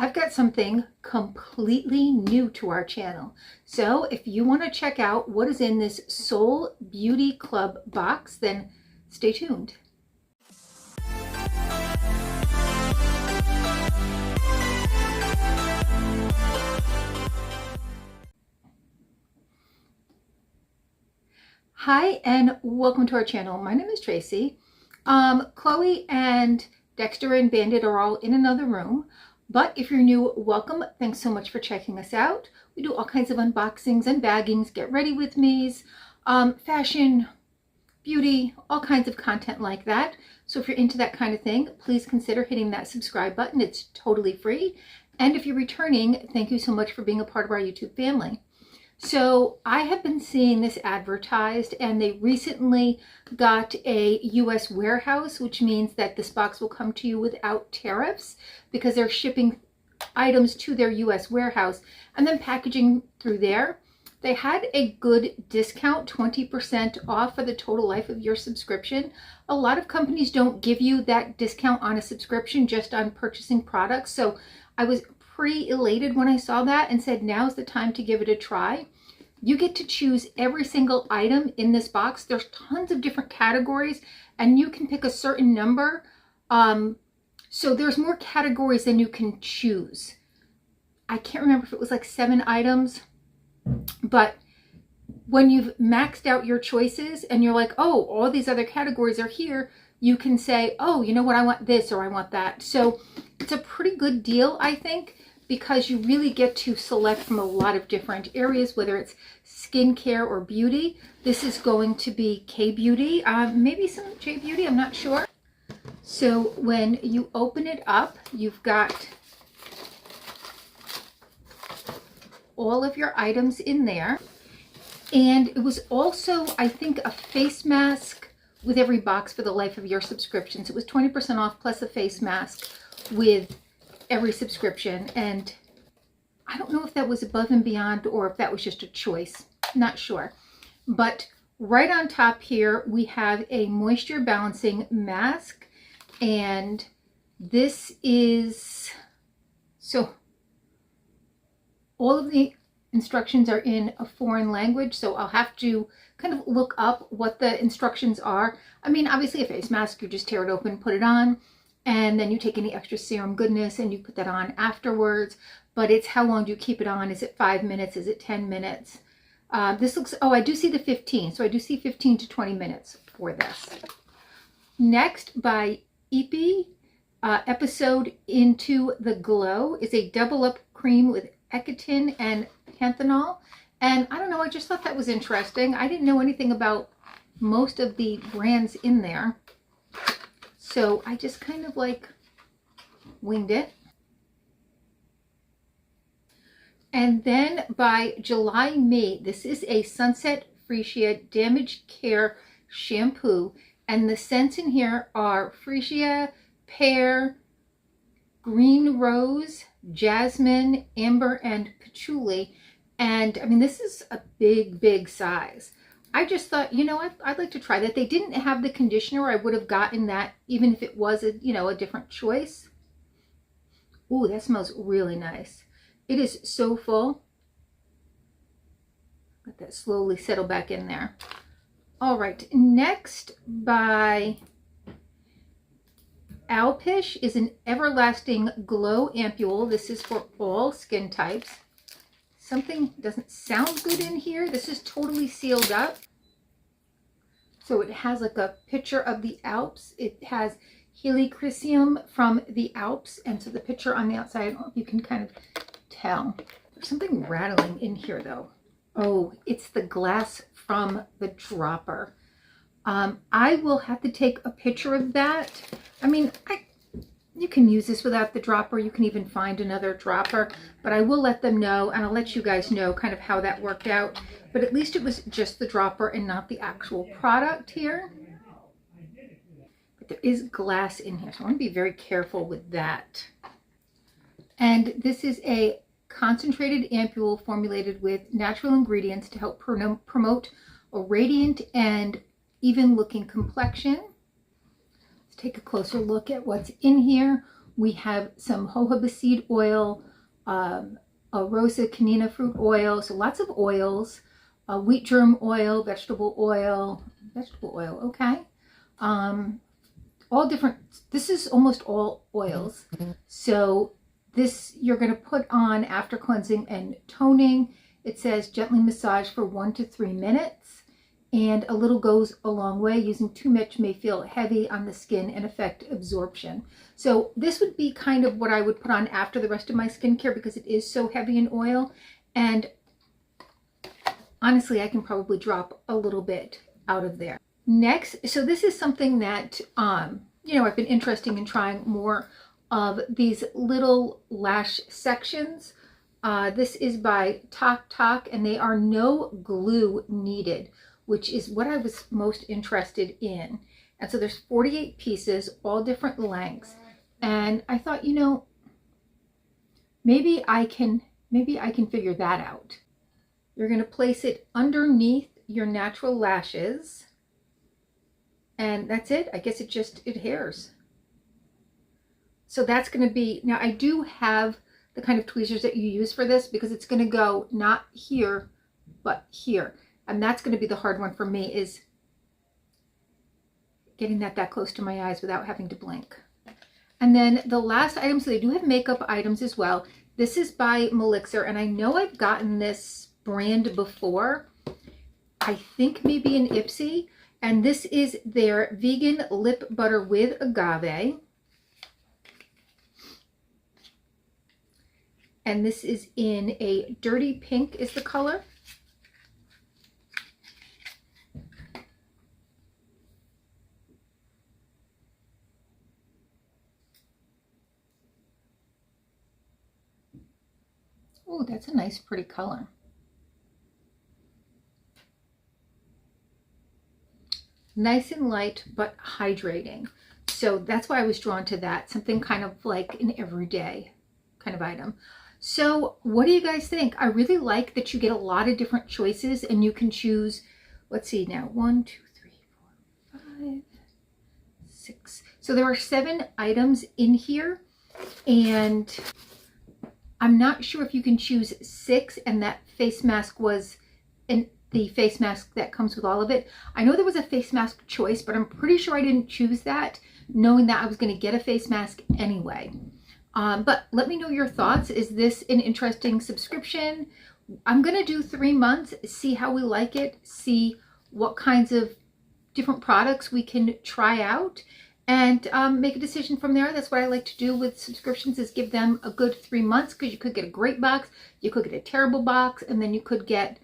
I've got something completely new to our channel. So if you want to check out what is in this Seoul Beauty Club box, then stay tuned. Hi and welcome to our channel. My name is Tracy. Chloe and Dexter and Bandit are all in another room. But if you're new, welcome. Thanks so much for checking us out. We do all kinds of unboxings and baggings, get ready with me's, fashion, beauty, all kinds of content like that. So if you're into that kind of thing, please consider hitting that subscribe button. It's totally free. And if you're returning, thank you so much for being a part of our YouTube family. So I have been seeing this advertised, and they recently got a US warehouse, which means that this box will come to you without tariffs because they're shipping items to their US warehouse and then packaging through there. They had a good discount, 20% off for the total life of your subscription. A lot of companies don't give you that discount on a subscription, just on purchasing products. So I was pretty elated when I saw that and said, now's the time to give it a try. You get to choose every single item in this box. There's tons of different categories and you can pick a certain number. So there's more categories than you can choose. I can't remember if it was like 7 items, but when you've maxed out your choices and you're like, oh, all these other categories are here, you can say, oh, you know what, I want this or I want that. So it's a pretty good deal, I think, because you really get to select from a lot of different areas, whether it's skincare or beauty. This is going to be K-beauty, maybe some J-beauty, I'm not sure. So when you open it up, you've got all of your items in there. And it was also, I think, a face mask with every box for the life of your subscription. So it was 20% off plus a face mask with every subscription. And I don't know if that was above and beyond or if that was just a choice. Not sure. But right on top here, we have a moisture balancing mask. And this is, so all of the instructions are in a foreign language, so I'll have to kind of look up what the instructions are. I mean, obviously a face mask, you just tear it open, put it on, and then you take any extra serum goodness and you put that on afterwards. But it's how long do you keep it on? Is it 5 minutes? Is it 10 minutes? This looks, oh, I do see the 15. So I do see 15 to 20 minutes for this. Next, by Epi, Episode Into the Glow is a double up cream with Equitin and panthenol. And I don't know, I just thought that was interesting. I didn't know anything about most of the brands in there. So I just kind of like winged it. And then by July Me, this is a Sunset Freesia Damage Care Shampoo. And the scents in here are freesia, pear, green rose, jasmine, amber, and patchouli. And I mean, this is a big, big size. I just thought, you know, I'd like to try that. They didn't have the conditioner. I would have gotten that even if it was a, you know, a different choice. Ooh, that smells really nice. It is so full. Let that slowly settle back in there. All right, next by Alpish is an Everlasting Glow Ampule. This is for all skin types. Something doesn't sound good in here. This is totally sealed up. So it has like a picture of the Alps. It has helichrysum from the Alps. And so the picture on the outside, I don't know if you can kind of tell. There's something rattling in here though. Oh, it's the glass from the dropper. I will have to take a picture of that. I mean, you can use this without the dropper. You can even find another dropper, but I will let them know, and I'll let you guys know kind of how that worked out. But at least it was just the dropper and not the actual product here. But there is glass in here, so I want to be very careful with that. And this is a concentrated ampule formulated with natural ingredients to help promote a radiant and even looking complexion. Let's take a closer look at what's in here. We have some jojoba seed oil, a rosa canina fruit oil, so lots of oils, wheat germ oil, vegetable oil, okay. All different, this is almost all oils. So this you're going to put on after cleansing and toning. It says gently massage for 1 to 3 minutes, and a little goes a long way. Using too much may feel heavy on the skin and affect absorption. So this would be kind of what I would put on after the rest of my skincare because it is so heavy in oil. And honestly, I can probably drop a little bit out of there. Next, so this is something that, you know, I've been interested in trying more of these little lash sections. This is by Tok Tok, and they are no glue needed, which is what I was most interested in. And so there's 48 pieces, all different lengths. And I thought, you know, maybe I can figure that out. You're going to place it underneath your natural lashes. And that's it. I guess it adheres. So that's going to be, now I do have the kind of tweezers that you use for this because it's going to go not here, but here. And that's going to be the hard one for me, is getting that close to my eyes without having to blink. And then the last item, so they do have makeup items as well. This is by Melixir, and I know I've gotten this brand before. I think maybe in Ipsy. And this is their vegan lip butter with agave. And this is in a dirty pink is the color. Oh, that's a nice pretty color. Nice and light, but hydrating. So that's why I was drawn to that. Something kind of like an everyday kind of item. So what do you guys think? I really like that you get a lot of different choices and you can choose, let's see now, 1, 2, 3, 4, 5, 6. So there are 7 items in here, and I'm not sure if you can choose 6, and that face mask was the face mask that comes with all of it. I know there was a face mask choice, but I'm pretty sure I didn't choose that, knowing that I was going to get a face mask anyway. But let me know your thoughts. Is this an interesting subscription? I'm going to do 3 months, see how we like it, see what kinds of different products we can try out, and make a decision from there. That's what I like to do with subscriptions, is give them a good 3 months, because you could get a great box, you could get a terrible box, and then you could get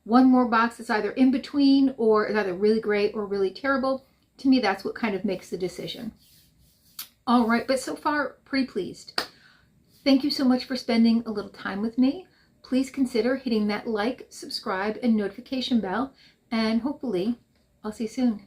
one more box that's either in between or is either really great or really terrible. To me, that's what kind of makes the decision. All right, but so far, pretty pleased. Thank you so much for spending a little time with me. Please consider hitting that like, subscribe, and notification bell, and hopefully I'll see you soon.